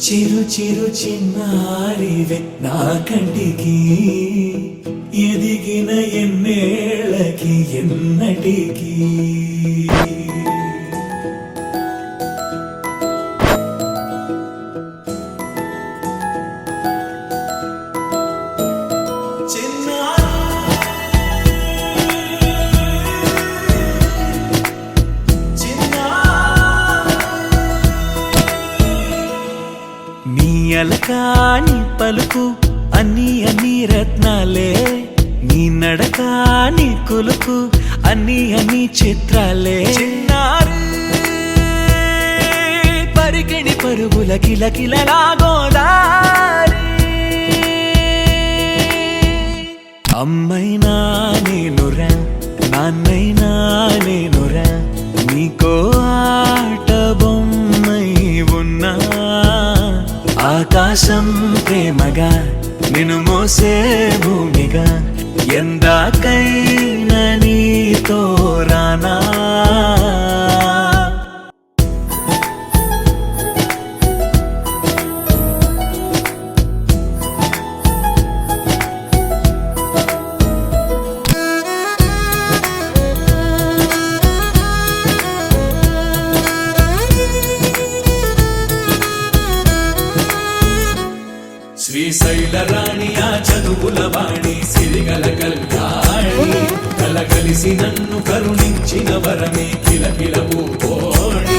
చిరు చిరు చిన్నారివే నా కంటికి ఎదిగిన ఎన్నేళ్ళకి ఎన్నటికి అలకాని పలుకు అన్ని అన్ని రత్నాలే నీ నడకాని కులుకు అన్ని అన్ని చిత్రాలే చిన్నారు పరికిణి పరుగుల కిలకిలలా గోదారి అమ్మైనా నేనురా నాన్నైనా నేనురా నీకో ఆట బొమ్మై ఉన్నా ఆకాశం ప్రేమగా నిన్ను మోసే భూమిగా ఎందాకైనా నీతో రానా శ్రీశైల రాణి ఆ చదువుల వాణి సిరిగల కళ్యాణి కలగలిసి నన్ను కరుణించిన వరమే కిలకిల పూకోణి